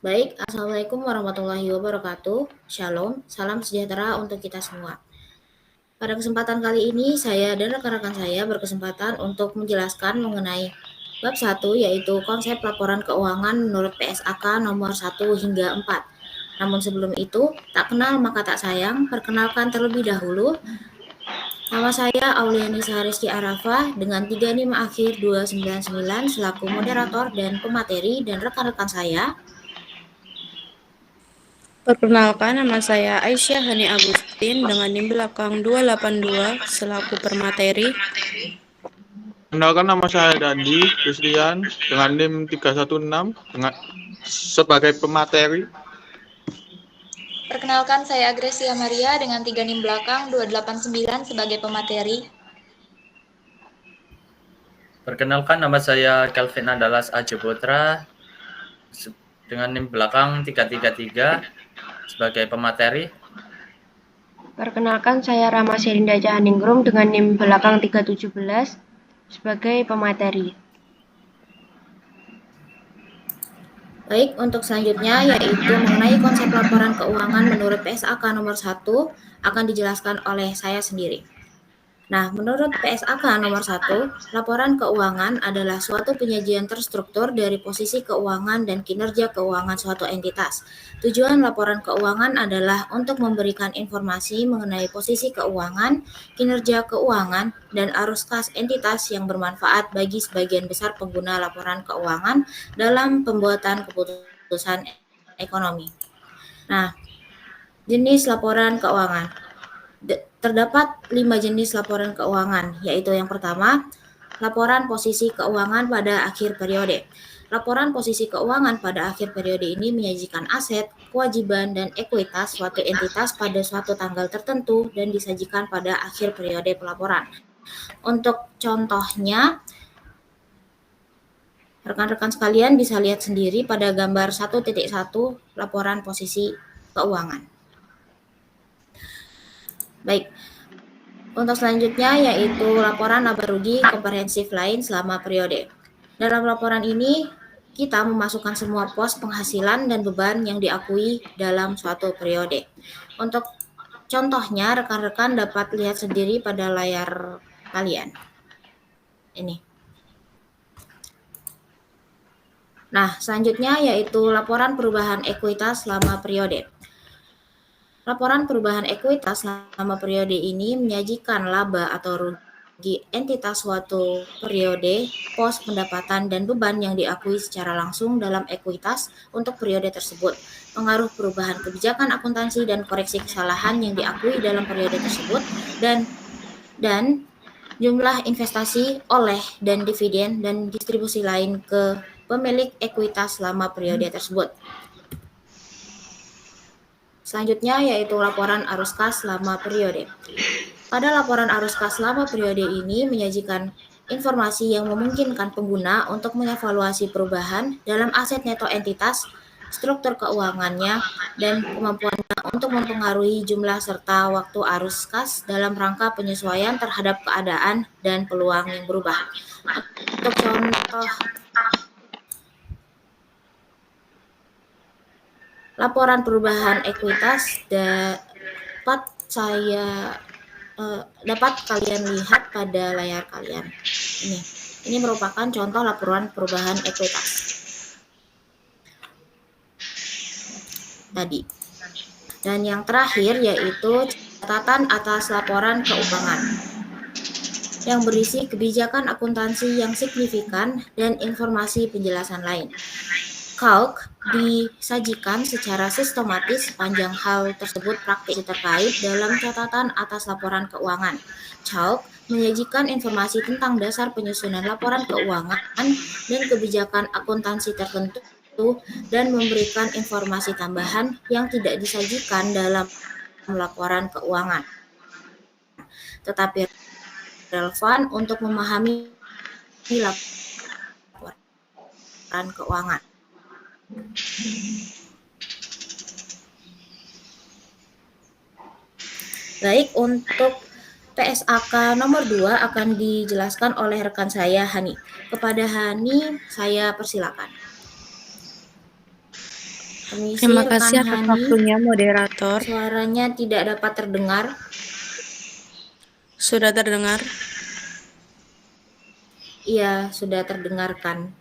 Baik, Assalamualaikum warahmatullahi wabarakatuh. Shalom, salam sejahtera untuk kita semua. Pada kesempatan kali ini, saya dan rekan-rekan saya berkesempatan untuk menjelaskan mengenai bab 1, yaitu konsep laporan keuangan menurut PSAK nomor 1 hingga 4. Namun sebelum itu, tak kenal maka tak sayang, perkenalkan terlebih dahulu. Nama saya Auliani Rizky Arafa dengan 35 akhir 299 selaku moderator dan pemateri, dan rekan-rekan saya. Perkenalkan, nama saya Aisyah Hani Agustin dengan NIM belakang 282 selaku permateri. Perkenalkan, nama saya Dandi Christian dengan NIM 316 sebagai pemateri. Perkenalkan, saya Agresia Maria dengan 3 NIM belakang 289 sebagai pemateri. Perkenalkan, nama saya Kelvin Andalas Ajeputra dengan NIM belakang 333 sebagai pemateri. Perkenalkan, saya Rama Serinda Jahaningrum dengan NIM belakang 317 sebagai pemateri. Baik, untuk selanjutnya yaitu mengenai konsep laporan keuangan menurut PSAK nomor 1 akan dijelaskan oleh saya sendiri. Nah, menurut PSAK nomor 1, laporan keuangan adalah suatu penyajian terstruktur dari posisi keuangan dan kinerja keuangan suatu entitas. Tujuan laporan keuangan adalah untuk memberikan informasi mengenai posisi keuangan, kinerja keuangan, dan arus kas entitas yang bermanfaat bagi sebagian besar pengguna laporan keuangan dalam pembuatan keputusan ekonomi. Nah, jenis laporan keuangan. Terdapat 5 jenis laporan keuangan, yaitu yang pertama, laporan posisi keuangan pada akhir periode. Laporan posisi keuangan pada akhir periode ini menyajikan aset, kewajiban, dan ekuitas suatu entitas pada suatu tanggal tertentu dan disajikan pada akhir periode pelaporan. Untuk contohnya, rekan-rekan sekalian bisa lihat sendiri pada gambar 1.1 laporan posisi keuangan. Baik. Untuk selanjutnya yaitu laporan laba rugi komprehensif lain selama periode. Dalam laporan ini, kita memasukkan semua pos penghasilan dan beban yang diakui dalam suatu periode. Untuk contohnya, rekan-rekan dapat lihat sendiri pada layar kalian. Ini. Nah, selanjutnya yaitu laporan perubahan ekuitas selama periode. Laporan perubahan ekuitas selama periode ini menyajikan laba atau rugi entitas suatu periode, pos pendapatan dan beban yang diakui secara langsung dalam ekuitas untuk periode tersebut, pengaruh perubahan kebijakan akuntansi dan koreksi kesalahan yang diakui dalam periode tersebut, dan jumlah investasi oleh dan dividen dan distribusi lain ke pemilik ekuitas selama periode tersebut. Selanjutnya yaitu laporan arus kas selama periode. Pada laporan arus kas selama periode ini menyajikan informasi yang memungkinkan pengguna untuk mengevaluasi perubahan dalam aset neto entitas, struktur keuangannya, dan kemampuannya untuk mempengaruhi jumlah serta waktu arus kas dalam rangka penyesuaian terhadap keadaan dan peluang yang berubah. Untuk contoh laporan perubahan ekuitas dapat kalian lihat pada layar kalian. Ini merupakan contoh laporan perubahan ekuitas tadi. Dan yang terakhir yaitu catatan atas laporan keuangan yang berisi kebijakan akuntansi yang signifikan dan informasi penjelasan lain. Calc disajikan secara sistematis sepanjang hal tersebut praktis terkait dalam catatan atas laporan keuangan. Calc menyajikan informasi tentang dasar penyusunan laporan keuangan dan kebijakan akuntansi tertentu dan memberikan informasi tambahan yang tidak disajikan dalam laporan keuangan, tetapi relevan untuk memahami laporan keuangan. Baik, untuk PSAK nomor 2 akan dijelaskan oleh rekan saya Hani. Kepada Hani, saya persilakan. Permisi Terima rekan kasih atas Hani, waktunya, moderator. suaranya tidak dapat terdengar. Sudah terdengar? Iya, sudah terdengarkan.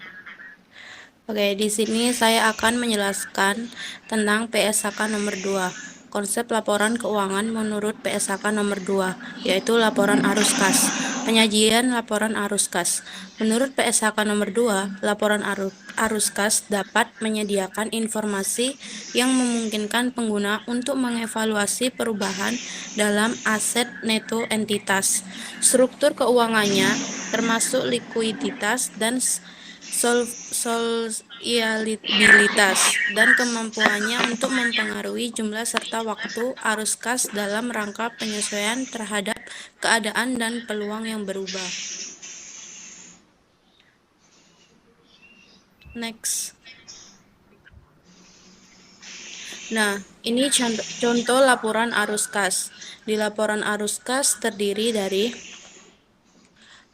Oke, di sini saya akan menjelaskan tentang PSAK nomor 2. Konsep laporan keuangan menurut PSAK nomor 2, yaitu laporan arus kas. Penyajian laporan arus kas. Menurut PSAK nomor 2, laporan arus kas dapat menyediakan informasi yang memungkinkan pengguna untuk mengevaluasi perubahan dalam aset neto entitas, struktur keuangannya, termasuk likuiditas dan solvabilitas dan kemampuannya untuk mempengaruhi jumlah serta waktu arus kas dalam rangka penyesuaian terhadap keadaan dan peluang yang berubah. Next. Nah, ini contoh laporan arus kas. Di laporan arus kas terdiri dari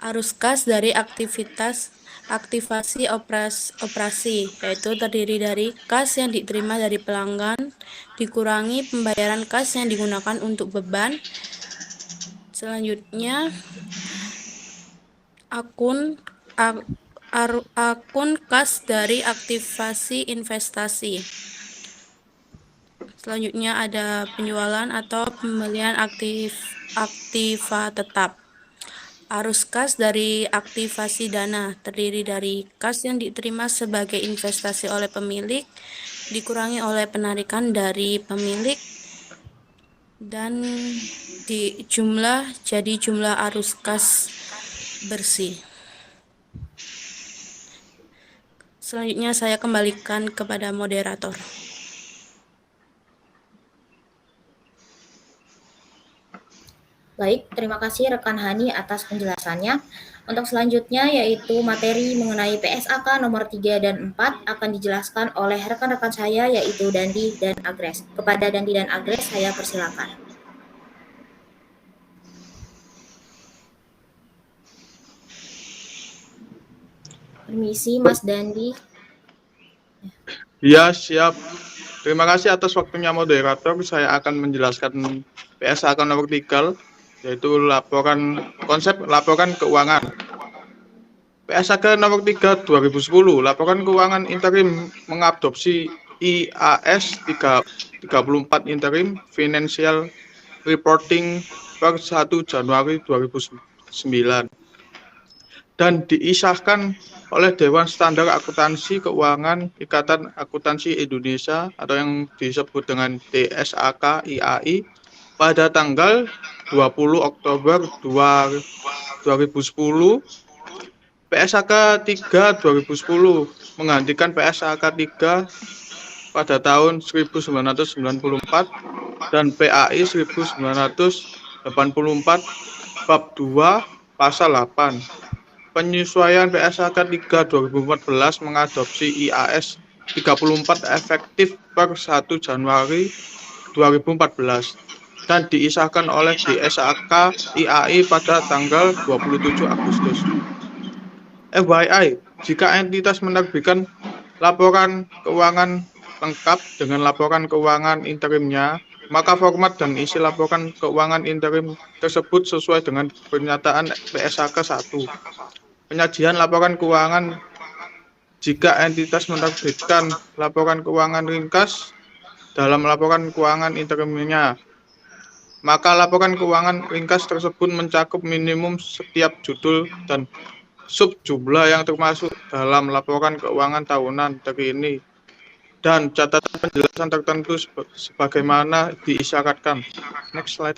arus kas dari aktivasi operasi, yaitu terdiri dari kas yang diterima dari pelanggan, dikurangi pembayaran kas yang digunakan untuk beban. Selanjutnya, akun kas dari aktivasi investasi. Selanjutnya ada penjualan atau pembelian aktiva tetap. Arus kas dari aktivasi dana terdiri dari kas yang diterima sebagai investasi oleh pemilik, dikurangi oleh penarikan dari pemilik, dan jadi jumlah arus kas bersih. Selanjutnya saya kembalikan kepada moderator. Baik, terima kasih rekan Hani atas penjelasannya. Untuk selanjutnya yaitu materi mengenai PSAK nomor 3 dan 4 akan dijelaskan oleh rekan-rekan saya yaitu Dandi dan Agres. Kepada Dandi dan Agres saya persilakan. Permisi Mas Dandi. Ya, siap. Terima kasih atas waktunya moderator. Saya akan menjelaskan PSAK nomor 3, yaitu konsep laporan keuangan. PSAK nomor 3 2010, laporan keuangan interim mengadopsi IAS 34 Interim Financial Reporting per 1 Januari 2009 dan diisahkan oleh Dewan Standar Akuntansi Keuangan Ikatan Akuntansi Indonesia atau yang disebut dengan DSAK IAI pada tanggal 20 Oktober 2010. PSAK 3 2010 menggantikan PSAK 3 pada tahun 1994 dan PAI 1984 bab 2 pasal 8. Penyesuaian PSAK 3 2014 mengadopsi IAS 34 efektif per 1 Januari 2014 dan diisahkan oleh DSAK IAI pada tanggal 27 Agustus. FYI, jika entitas menerbitkan laporan keuangan lengkap dengan laporan keuangan interimnya, maka format dan isi laporan keuangan interim tersebut sesuai dengan pernyataan PSAK 1. Penyajian laporan keuangan jika entitas menerbitkan laporan keuangan ringkas dalam laporan keuangan interimnya, maka laporan keuangan ringkas tersebut mencakup minimum setiap judul dan sub jumlah yang termasuk dalam laporan keuangan tahunan terkini dan catatan penjelasan tertentu sebagaimana diisyaratkan. Next slide.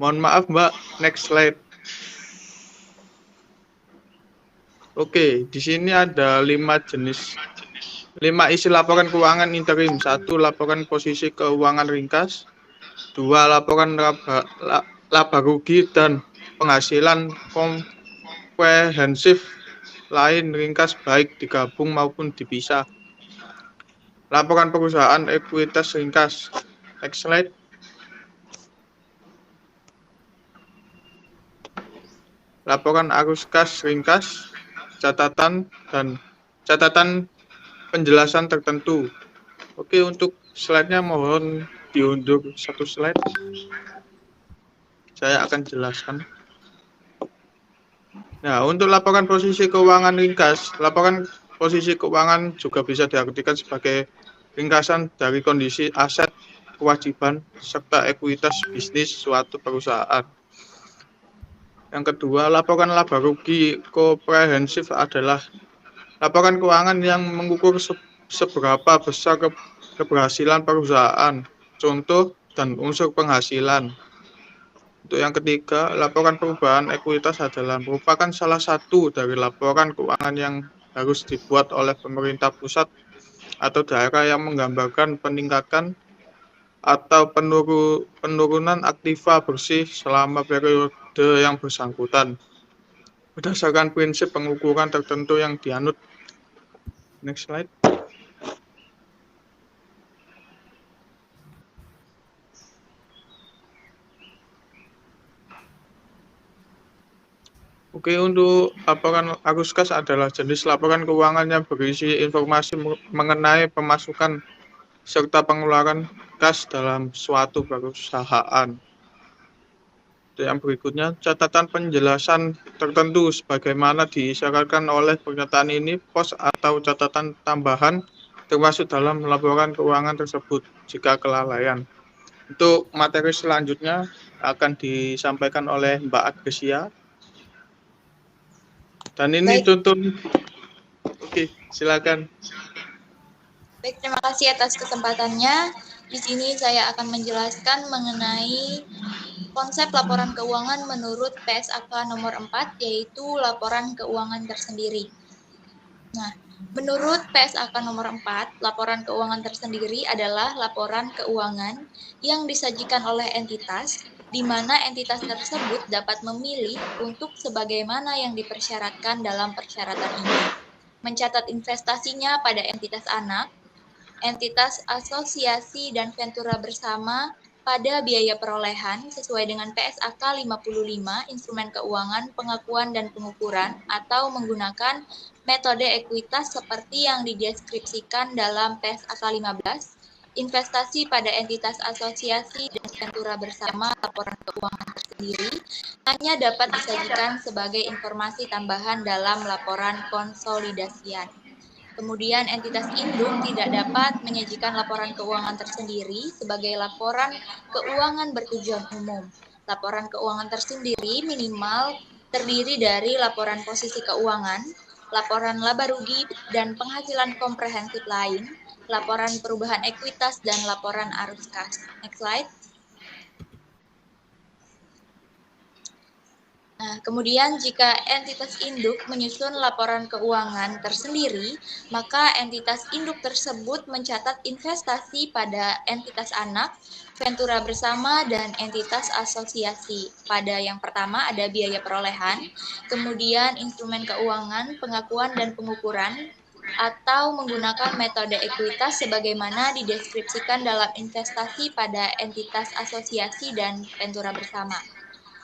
Mohon maaf Mbak, next slide. Oke, di sini ada 5 isi laporan keuangan interim. 1. Laporan posisi keuangan ringkas. 2. Laporan laba rugi dan penghasilan komprehensif lain ringkas baik digabung maupun dipisah. Laporan perusahaan ekuitas ringkas. Next slide. Laporan arus kas ringkas. catatan dan catatan penjelasan tertentu. Oke, untuk slide-nya mohon diundur satu slide. Saya akan jelaskan. Nah, untuk laporan posisi keuangan ringkas, laporan posisi keuangan juga bisa diartikan sebagai ringkasan dari kondisi aset, kewajiban, serta ekuitas bisnis suatu perusahaan. Yang kedua, laporan laba rugi komprehensif adalah laporan keuangan yang mengukur seberapa besar keberhasilan perusahaan, contoh dan unsur penghasilan. Untuk yang ketiga, laporan perubahan ekuitas adalah merupakan salah satu dari laporan keuangan yang harus dibuat oleh pemerintah pusat atau daerah yang menggambarkan peningkatan atau penurunan aktiva bersih selama periode yang bersangkutan berdasarkan prinsip pengukuran tertentu yang dianut. Next slide. Oke, untuk laporan arus kas adalah jenis laporan keuangan yang berisi informasi mengenai pemasukan serta pengeluaran kas dalam suatu perusahaan. Yang berikutnya, catatan penjelasan tertentu sebagaimana disyaratkan oleh pernyataan ini, pos atau catatan tambahan termasuk dalam laporan keuangan tersebut jika kelalaian. Untuk materi selanjutnya akan disampaikan oleh Mbak Agresia. Dan ini Baik. contoh. Oke, silakan. Baik, terima kasih atas kesempatannya. Di sini saya akan menjelaskan mengenai konsep laporan keuangan menurut PSAK nomor 4, yaitu laporan keuangan tersendiri. Nah, menurut PSAK nomor 4, laporan keuangan tersendiri adalah laporan keuangan yang disajikan oleh entitas, di mana entitas tersebut dapat memilih untuk sebagaimana yang dipersyaratkan dalam persyaratan ini. Mencatat investasinya pada entitas anak, entitas asosiasi dan ventura bersama pada biaya perolehan sesuai dengan PSAK 55 instrumen keuangan, pengakuan dan pengukuran atau menggunakan metode ekuitas seperti yang dideskripsikan dalam PSAK 15, investasi pada entitas asosiasi dan ventura bersama laporan keuangan tersendiri hanya dapat disajikan sebagai informasi tambahan dalam laporan konsolidasian. Kemudian entitas induk tidak dapat menyajikan laporan keuangan tersendiri sebagai laporan keuangan bertujuan umum. Laporan keuangan tersendiri minimal terdiri dari laporan posisi keuangan, laporan laba rugi dan penghasilan komprehensif lain, laporan perubahan ekuitas, dan laporan arus kas. Next slide. Nah, kemudian jika entitas induk menyusun laporan keuangan tersendiri, maka entitas induk tersebut mencatat investasi pada entitas anak, ventura bersama, dan entitas asosiasi. Pada yang pertama ada biaya perolehan, kemudian instrumen keuangan, pengakuan dan pengukuran, atau menggunakan metode ekuitas sebagaimana dideskripsikan dalam investasi pada entitas asosiasi dan ventura bersama.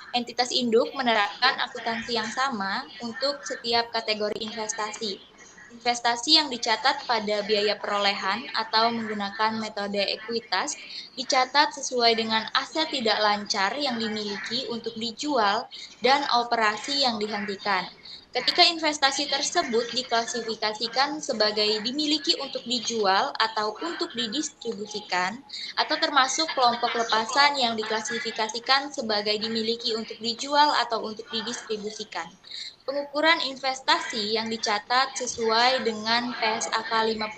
Entitas induk menerapkan akuntansi yang sama untuk setiap kategori investasi. Investasi yang dicatat pada biaya perolehan atau menggunakan metode ekuitas dicatat sesuai dengan aset tidak lancar yang dimiliki untuk dijual dan operasi yang dihentikan. Ketika investasi tersebut diklasifikasikan sebagai dimiliki untuk dijual atau untuk didistribusikan, atau termasuk kelompok lepasan yang diklasifikasikan sebagai dimiliki untuk dijual atau untuk didistribusikan. Pengukuran investasi yang dicatat sesuai dengan PSAK 55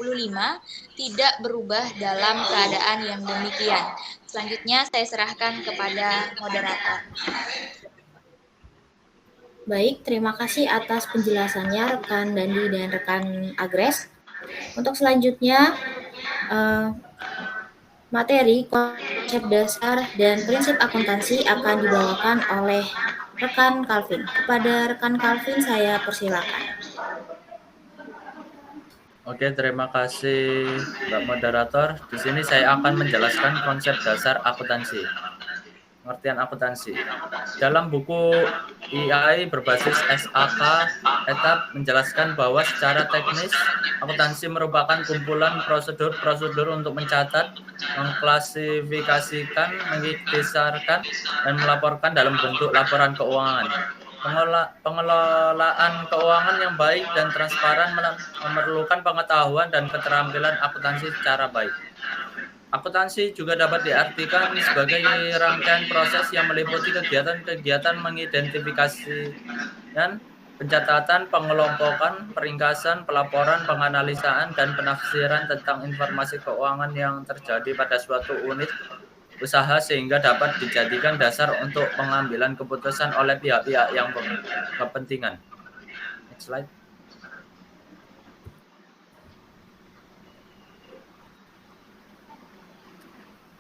tidak berubah dalam keadaan yang demikian. Selanjutnya saya serahkan kepada moderator. Baik, terima kasih atas penjelasannya rekan Dandi dan rekan Agres. Untuk selanjutnya, materi konsep dasar dan prinsip akuntansi akan dibawakan oleh rekan Calvin. Kepada rekan Calvin saya persilakan. Oke, terima kasih Mbak Moderator. Di sini saya akan menjelaskan konsep dasar akuntansi. pengertian akuntansi. Dalam buku IAI berbasis SAK, Etap menjelaskan bahwa secara teknis, akuntansi merupakan kumpulan prosedur-prosedur untuk mencatat, mengklasifikasikan, mengikhtisarkan, dan melaporkan dalam bentuk laporan keuangan. Pengelolaan keuangan yang baik dan transparan memerlukan pengetahuan dan keterampilan akuntansi secara baik. Akuntansi juga dapat diartikan sebagai rangkaian proses yang meliputi kegiatan-kegiatan mengidentifikasi dan pencatatan, pengelompokan, peringkasan, pelaporan, penganalisaan, dan penafsiran tentang informasi keuangan yang terjadi pada suatu unit usaha sehingga dapat dijadikan dasar untuk pengambilan keputusan oleh pihak-pihak yang berkepentingan. Next slide.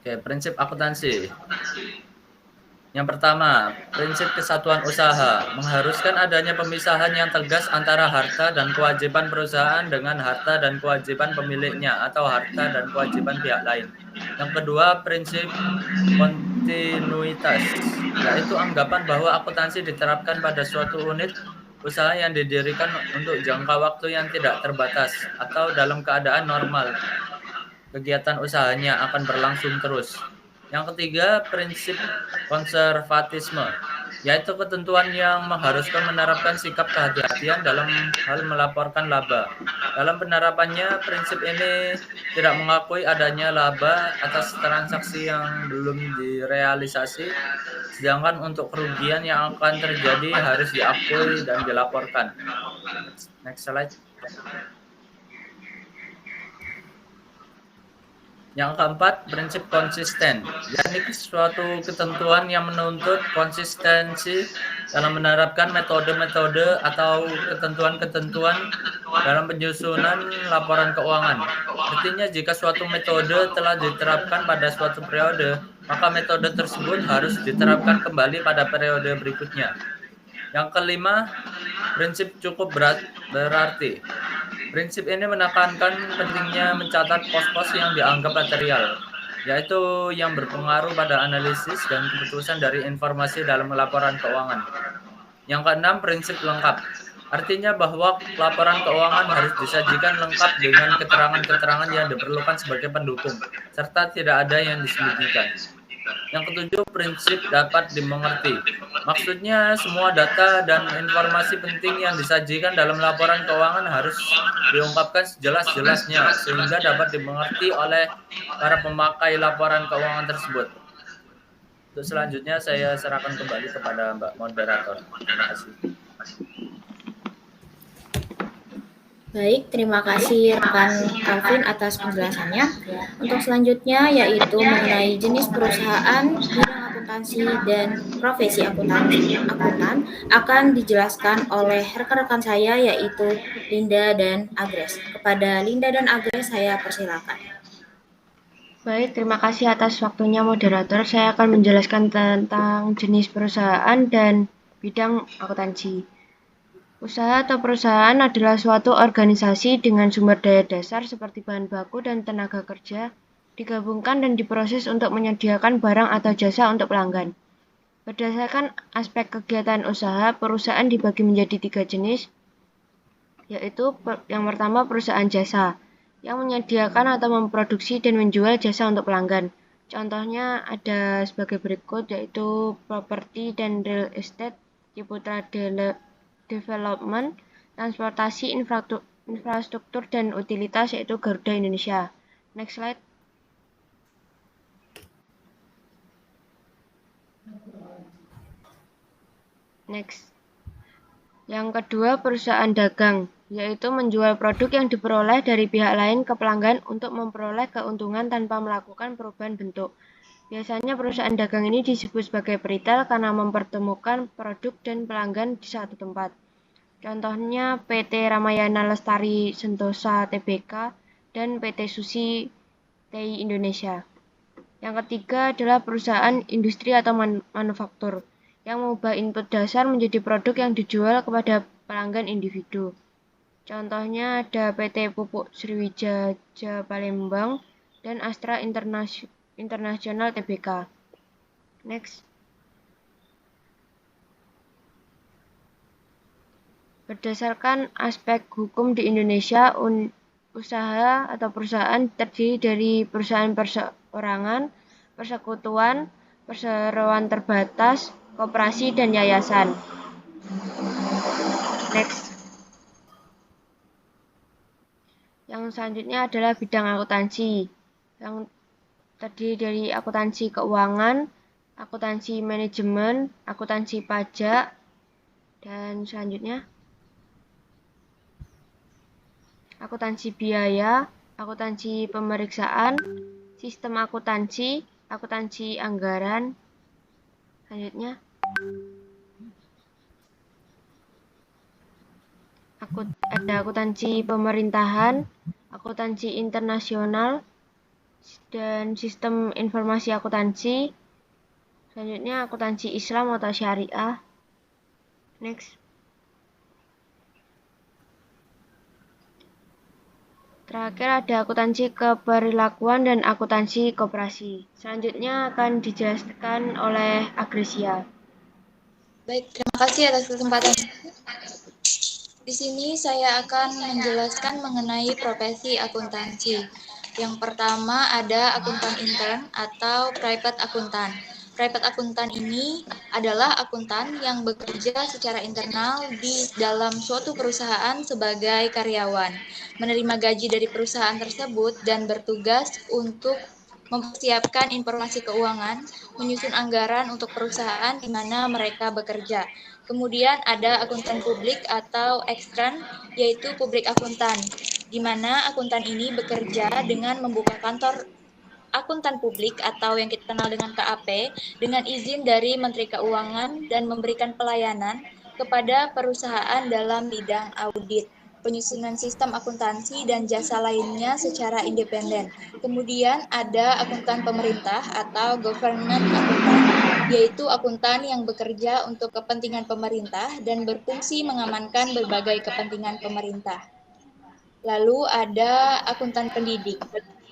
Oke, prinsip akuntansi. Yang pertama, prinsip kesatuan usaha mengharuskan adanya pemisahan yang tegas antara harta dan kewajiban perusahaan dengan harta dan kewajiban pemiliknya atau harta dan kewajiban pihak lain. Yang kedua, prinsip kontinuitas, yaitu anggapan bahwa akuntansi diterapkan pada suatu unit usaha yang didirikan untuk jangka waktu yang tidak terbatas atau dalam keadaan normal. Kegiatan usahanya akan berlangsung terus. Yang ketiga, prinsip konservatisme, yaitu ketentuan yang mengharuskan menerapkan sikap kehati-hatian dalam hal melaporkan laba. Dalam penerapannya, prinsip ini tidak mengakui adanya laba atas transaksi yang belum direalisasi, sedangkan untuk kerugian yang akan terjadi harus diakui dan dilaporkan. Next slide. Yang keempat, prinsip konsisten, yakni suatu ketentuan yang menuntut konsistensi dalam menerapkan metode-metode atau ketentuan-ketentuan dalam penyusunan laporan keuangan. Artinya, jika suatu metode telah diterapkan pada suatu periode, maka metode tersebut harus diterapkan kembali pada periode berikutnya. Yang kelima, prinsip cukup berarti. Prinsip ini menekankan pentingnya mencatat pos-pos yang dianggap material, yaitu yang berpengaruh pada analisis dan keputusan dari informasi dalam laporan keuangan. Yang keenam, prinsip lengkap. Artinya bahwa laporan keuangan harus disajikan lengkap dengan keterangan-keterangan yang diperlukan sebagai pendukung, serta tidak ada yang disembunyikan. Yang ketujuh, prinsip dapat dimengerti. Maksudnya, semua data dan informasi penting yang disajikan dalam laporan keuangan harus diungkapkan sejelas-jelasnya sehingga dapat dimengerti oleh para pemakai laporan keuangan tersebut. Untuk selanjutnya, saya serahkan kembali kepada Mbak Moderator. Terima kasih. Baik, terima kasih rekan Calvin atas penjelasannya. Untuk selanjutnya yaitu mengenai jenis perusahaan, bidang akuntansi, dan profesi akuntan akan dijelaskan oleh rekan-rekan saya yaitu Linda dan Agres. Kepada Linda dan Agres saya persilakan. Baik, terima kasih atas waktunya moderator. Saya akan menjelaskan tentang jenis perusahaan dan bidang akuntansi. Usaha atau perusahaan adalah suatu organisasi dengan sumber daya dasar seperti bahan baku dan tenaga kerja, digabungkan dan diproses untuk menyediakan barang atau jasa untuk pelanggan. Berdasarkan aspek kegiatan usaha, perusahaan dibagi menjadi 3 jenis, yaitu yang pertama perusahaan jasa, yang menyediakan atau memproduksi dan menjual jasa untuk pelanggan. Contohnya ada sebagai berikut, yaitu properti dan real estate, Ciputra Development, transportasi, infrastruktur, dan utilitas, yaitu Garuda Indonesia. Next slide. Next. Yang kedua, perusahaan dagang, yaitu menjual produk yang diperoleh dari pihak lain ke pelanggan untuk memperoleh keuntungan tanpa melakukan perubahan bentuk. Biasanya perusahaan dagang ini disebut sebagai retail karena mempertemukan produk dan pelanggan di satu tempat. Contohnya PT Ramayana Lestari Sentosa Tbk dan PT Susi TI Indonesia. Yang ketiga adalah perusahaan industri atau manufaktur yang mengubah input dasar menjadi produk yang dijual kepada pelanggan individu. Contohnya ada PT Pupuk Sriwijaya Palembang dan Astra Internasional Tbk. Next. Berdasarkan aspek hukum di Indonesia, usaha atau perusahaan terdiri dari perusahaan perseorangan, persekutuan, perseroan terbatas, koperasi, dan yayasan. Next. Yang selanjutnya adalah bidang akuntansi, yang terdiri dari akuntansi keuangan, akuntansi manajemen, akuntansi pajak, dan selanjutnya akuntansi biaya, akuntansi pemeriksaan, sistem akuntansi, akuntansi anggaran. Selanjutnya ada akuntansi pemerintahan, akuntansi internasional, dan sistem informasi akuntansi. Selanjutnya akuntansi Islam atau syariah. Next. Terakhir ada akuntansi keperilakuan dan akuntansi koperasi. Selanjutnya akan dijelaskan oleh Agresia. Baik, terima kasih atas kesempatan. Di sini saya akan menjelaskan mengenai profesi akuntansi. Yang pertama ada akuntan intern atau private akuntan. Private akuntan ini adalah akuntan yang bekerja secara internal di dalam suatu perusahaan sebagai karyawan, menerima gaji dari perusahaan tersebut dan bertugas untuk mempersiapkan informasi keuangan, menyusun anggaran untuk perusahaan di mana mereka bekerja. Kemudian ada akuntan publik atau ekstern, yaitu publik akuntan, di mana akuntan ini bekerja dengan membuka kantor akuntan publik atau yang kita kenal dengan KAP dengan izin dari Menteri Keuangan dan memberikan pelayanan kepada perusahaan dalam bidang audit, penyusunan sistem akuntansi dan jasa lainnya secara independen. Kemudian ada akuntan pemerintah atau government akuntan, yaitu akuntan yang bekerja untuk kepentingan pemerintah dan berfungsi mengamankan berbagai kepentingan pemerintah. Lalu ada akuntan pendidik,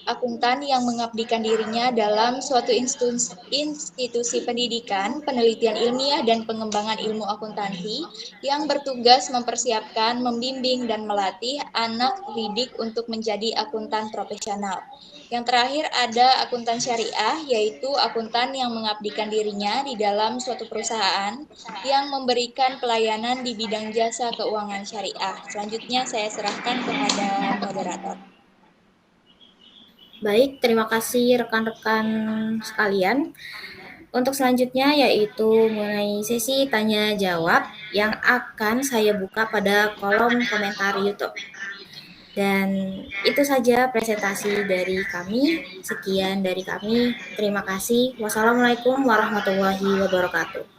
akuntan yang mengabdikan dirinya dalam suatu institusi pendidikan, penelitian ilmiah, dan pengembangan ilmu akuntansi yang bertugas mempersiapkan, membimbing, dan melatih anak didik untuk menjadi akuntan profesional. Yang terakhir ada akuntan syariah, yaitu akuntan yang mengabdikan dirinya di dalam suatu perusahaan yang memberikan pelayanan di bidang jasa keuangan syariah. Selanjutnya saya serahkan kepada moderator. Baik, terima kasih rekan-rekan sekalian. Untuk selanjutnya yaitu mengenai sesi tanya jawab yang akan saya buka pada kolom komentar YouTube. Dan itu saja presentasi dari kami. Sekian dari kami. Terima kasih. Wassalamualaikum warahmatullahi wabarakatuh.